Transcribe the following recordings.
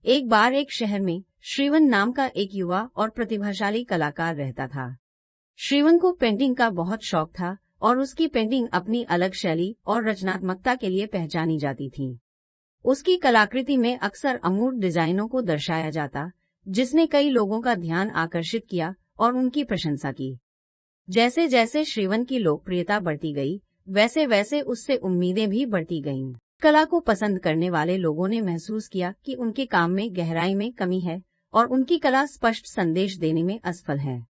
एक बार एक शहर में श्रीवन नाम का एक युवा और प्रतिभाशाली कलाकार रहता था। श्रीवन को पेंटिंग का बहुत शौक था और उसकी पेंटिंग अपनी अलग शैली और रचनात्मकता के लिए पहचानी जाती थी। उसकी कलाकृति में अक्सर अमूर्त डिजाइनों को दर्शाया जाता, जिसने कई लोगों का ध्यान आकर्षित किया और उनकी प्रशंसा की। जैसे जैसे श्रीवन की लोकप्रियता बढ़ती गई, वैसे वैसे उससे उम्मीदें भी बढ़ती गईं। कला को पसंद करने वाले लोगों ने महसूस किया कि उनके काम में गहराई में कमी है और उनकी कला स्पष्ट संदेश देने में असफल है।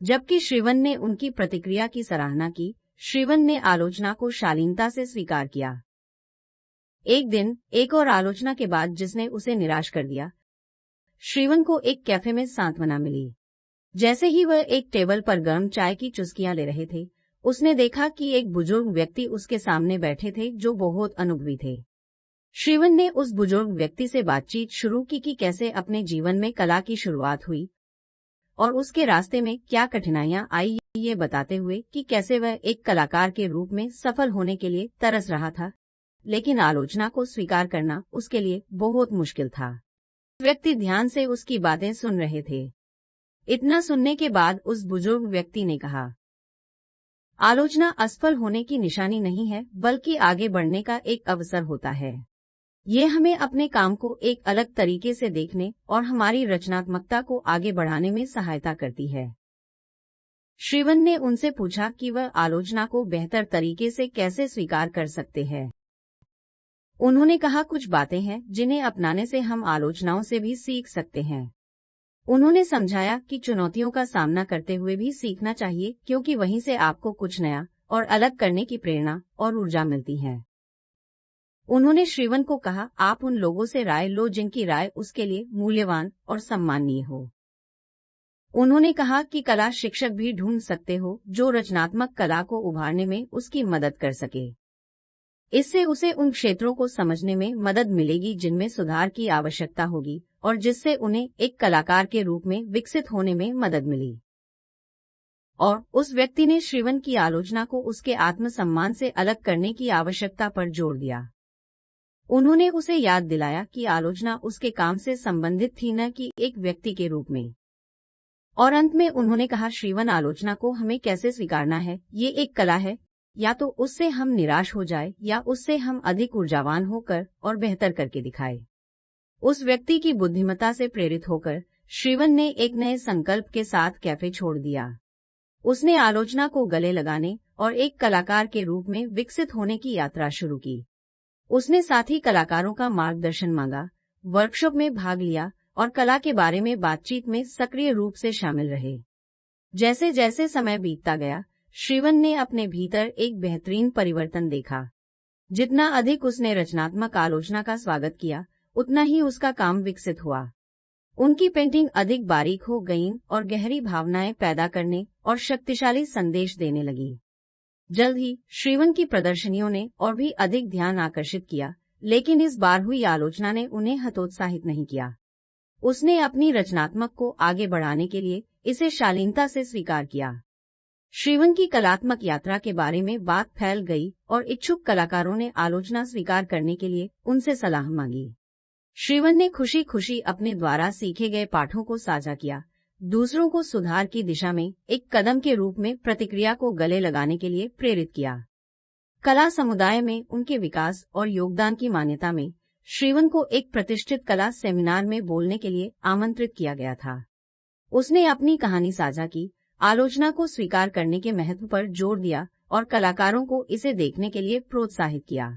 जबकि श्रीवन ने उनकी प्रतिक्रिया की सराहना की, श्रीवन ने आलोचना को शालीनता से स्वीकार किया। एक दिन एक और आलोचना के बाद जिसने उसे निराश कर दिया। श्रीवन को एक कैफे में सांत्वना मिली। जैसे ही वह एक टेबल पर गर्म चाय की चुस्कियां ले रहे थे, उसने देखा कि एक बुजुर्ग व्यक्ति उसके सामने बैठे थे जो बहुत अनुभवी थे। श्रीवन ने उस बुजुर्ग व्यक्ति से बातचीत शुरू की कि कैसे अपने जीवन में कला की शुरुआत हुई और उसके रास्ते में क्या कठिनाइयां आई, ये बताते हुए कि कैसे वह एक कलाकार के रूप में सफल होने के लिए तरस रहा था, लेकिन आलोचना को स्वीकार करना उसके लिए बहुत मुश्किल था। व्यक्ति ध्यान से उसकी बातें सुन रहे थे। इतना सुनने के बाद उस बुजुर्ग व्यक्ति ने कहा, आलोचना असफल होने की निशानी नहीं है, बल्कि आगे बढ़ने का एक अवसर होता है। ये हमें अपने काम को एक अलग तरीके से देखने और हमारी रचनात्मकता को आगे बढ़ाने में सहायता करती है। श्रीवन ने उनसे पूछा कि वह आलोचना को बेहतर तरीके से कैसे स्वीकार कर सकते हैं। उन्होंने कहा, कुछ बातें हैं जिन्हें अपनाने से हम आलोचनाओं से भी सीख सकते हैं। उन्होंने समझाया कि चुनौतियों का सामना करते हुए भी सीखना चाहिए, क्योंकि वहीं से आपको कुछ नया और अलग करने की प्रेरणा और ऊर्जा मिलती है। उन्होंने श्रीवन को कहा, आप उन लोगों से राय लो जिनकी राय उसके लिए मूल्यवान और सम्माननीय हो। उन्होंने कहा कि कला शिक्षक भी ढूंढ सकते हो जो रचनात्मक कला को उभारने में उसकी मदद कर सके। इससे उसे उन क्षेत्रों को समझने में मदद मिलेगी जिनमें सुधार की आवश्यकता होगी और जिससे उन्हें एक कलाकार के रूप में विकसित होने में मदद मिली। और उस व्यक्ति ने श्रीवन की आलोचना को उसके आत्मसम्मान से अलग करने की आवश्यकता पर जोर दिया। उन्होंने उसे याद दिलाया कि आलोचना उसके काम से संबंधित थी, न कि एक व्यक्ति के रूप में। और अंत में उन्होंने कहा, श्रीवन, आलोचना को हमें कैसे स्वीकारना है, ये एक कला है। या तो उससे हम निराश हो जाए या उससे हम अधिक ऊर्जावान होकर और बेहतर करके दिखाए। उस व्यक्ति की बुद्धिमत्ता से प्रेरित होकर श्रीवन ने एक नए संकल्प के साथ कैफे छोड़ दिया। उसने आलोचना को गले लगाने और एक कलाकार के रूप में विकसित होने की यात्रा शुरू की। उसने साथी कलाकारों का मार्गदर्शन मांगा, वर्कशॉप में भाग लिया और कला के बारे में बातचीत में सक्रिय रूप से शामिल रहे। जैसे जैसे समय बीतता गया, श्रीवन ने अपने भीतर एक बेहतरीन परिवर्तन देखा। जितना अधिक उसने रचनात्मक आलोचना का स्वागत किया, उतना ही उसका काम विकसित हुआ। उनकी पेंटिंग अधिक बारीक हो गईं और गहरी भावनाएं पैदा करने और शक्तिशाली संदेश देने लगी। जल्द ही श्रीवन की प्रदर्शनियों ने और भी अधिक ध्यान आकर्षित किया, लेकिन इस बार हुई आलोचना ने उन्हें हतोत्साहित नहीं किया। उसने अपनी रचनात्मक को आगे बढ़ाने के लिए इसे शालीनता से स्वीकार किया। श्रीवन की कलात्मक यात्रा के बारे में बात फैल गई और इच्छुक कलाकारों ने आलोचना स्वीकार करने के लिए उनसे सलाह मांगी। श्रीवन ने खुशी खुशी अपने द्वारा सीखे गए पाठों को साझा किया, दूसरों को सुधार की दिशा में एक कदम के रूप में प्रतिक्रिया को गले लगाने के लिए प्रेरित किया। कला समुदाय में उनके विकास और योगदान की मान्यता में श्रीवन को एक प्रतिष्ठित कला सेमिनार में बोलने के लिए आमंत्रित किया गया था। उसने अपनी कहानी साझा की, आलोचना को स्वीकार करने के महत्व पर जोर दिया और कलाकारों को इसे देखने के लिए प्रोत्साहित किया।